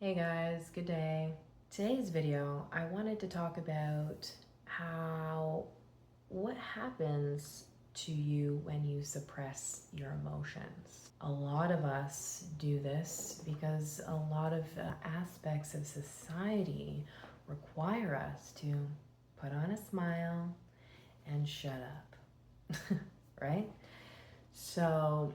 Hey guys, good day. Today's video, I wanted to talk about what happens to you when you suppress your emotions. A lot of us do this because a lot of aspects of society require us to put on a smile and shut up, right? So,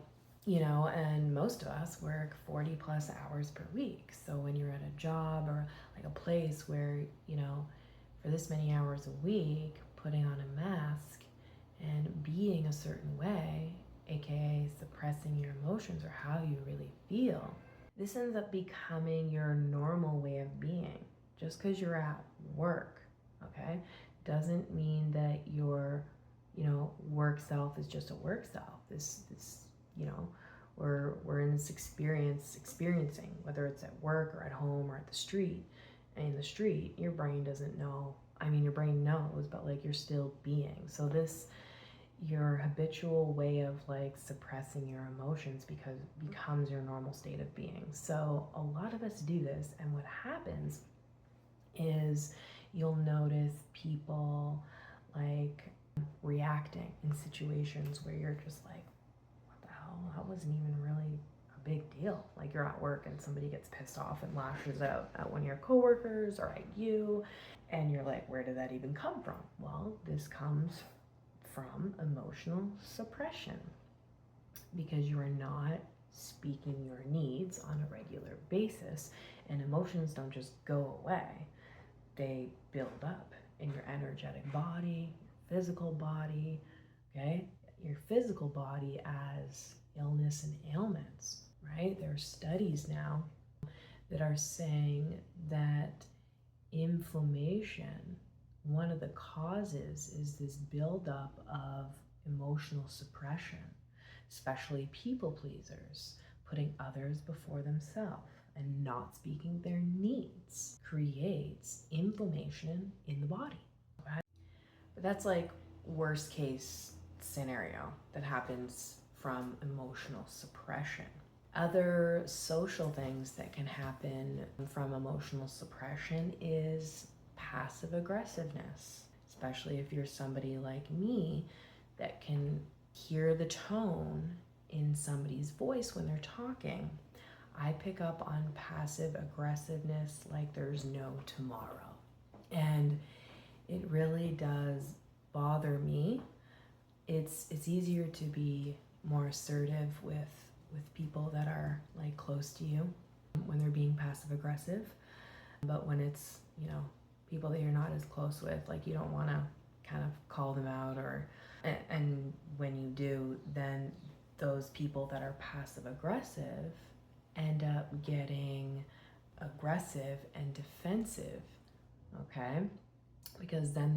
and most of us work 40 plus hours per week. So when you're at a job or like a place where, for this many hours a week, putting on a mask and being a certain way, aka suppressing your emotions or how you really feel, this ends up becoming your normal way of being. Just because you're at work, okay, doesn't mean that your work self is just a work self. This we're in this experiencing, whether it's at work or at home or at the street. And in the street, your brain doesn't know. I mean, your brain knows, but like you're still being. So your habitual way of like suppressing your emotions because becomes your normal state of being. So a lot of us do this, and what happens is you'll notice people like reacting in situations where you're just like, what the hell? That wasn't even really a big deal. Like you're at work and somebody gets pissed off and lashes out at one of your coworkers or at you, and you're like, where did that even come from? Well, this comes from emotional suppression because you are not speaking your needs on a regular basis, and emotions don't just go away. They build up in your energetic body, your physical body, okay? Your physical body as illness and ailments, right? There are studies now that are saying that inflammation, one of the causes is this buildup of emotional suppression, especially people pleasers, putting others before themselves and not speaking their needs creates inflammation in the body. Okay? But that's like worst case scenario that happens from emotional suppression. Other social things that can happen from emotional suppression is passive aggressiveness, especially if you're somebody like me that can hear the tone in somebody's voice when they're talking. I pick up on passive aggressiveness like there's no tomorrow. And it really does bother me. It's easier to be more assertive with people that are like close to you when they're being passive aggressive. But when it's, people that you're not as close with, like you don't want to kind of call them out and when you do, then those people that are passive aggressive end up getting aggressive and defensive, okay? Because then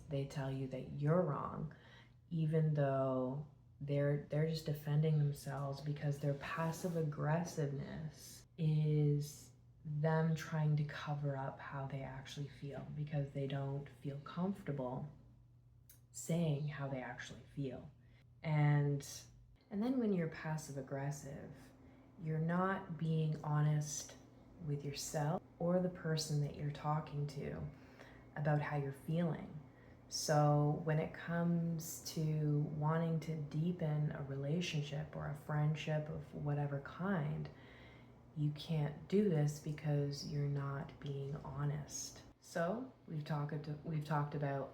they tell you that you're wrong, even though they're just defending themselves, because their passive aggressiveness is them trying to cover up how they actually feel because they don't feel comfortable saying how they actually feel. And then when you're passive aggressive, you're not being honest with yourself or the person that you're talking to about how you're feeling. So when it comes to wanting to deepen a relationship or a friendship of whatever kind, you can't do this because you're not being honest. So we've talked about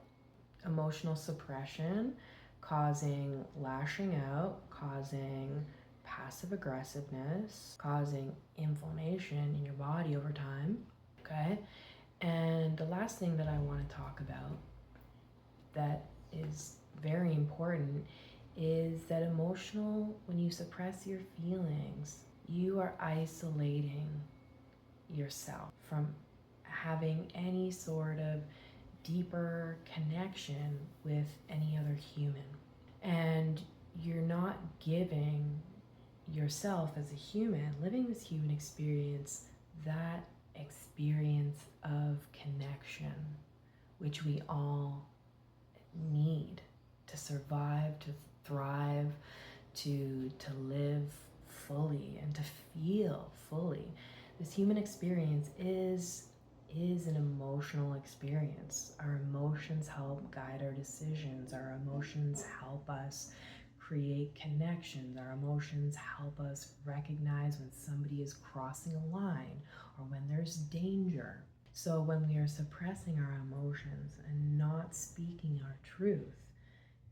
emotional suppression causing lashing out, causing passive aggressiveness, causing inflammation in your body over time, okay? And the last thing that I want to talk about that is very important is that when you suppress your feelings, you are isolating yourself from having any sort of deeper connection with any other human. And you're not giving yourself as a human, living this human experience, that experience of connection, which we all need to survive, to thrive, to live fully and to feel fully. This human experience is an emotional experience. Our emotions help guide our decisions. Our emotions help us create connections. Our emotions help us recognize when somebody is crossing a line or when there's danger. So when we are suppressing our emotions and not speaking our truth,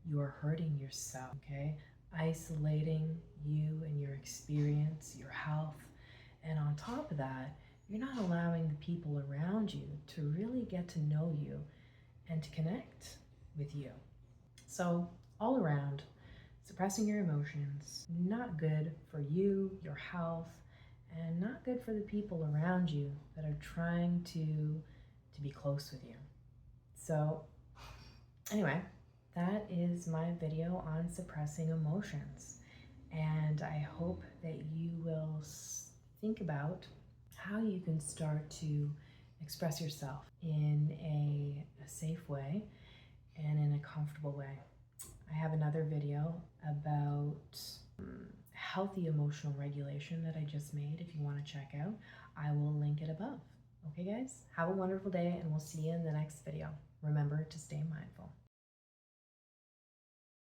you are hurting yourself, okay? Isolating you and your experience, your health. And on top of that, you're not allowing the people around you to really get to know you and to connect with you. So all around, suppressing your emotions, not good for you, your health, and not good for the people around you that are trying to be close with you. So anyway, that is my video on suppressing emotions. And I hope that you will think about how you can start to express yourself in a safe way and in a comfortable way. I have another video about healthy emotional regulation that I just made. If you want to check out, I will link it above. Okay guys, have a wonderful day and we'll see you in the next video. Remember to stay mindful.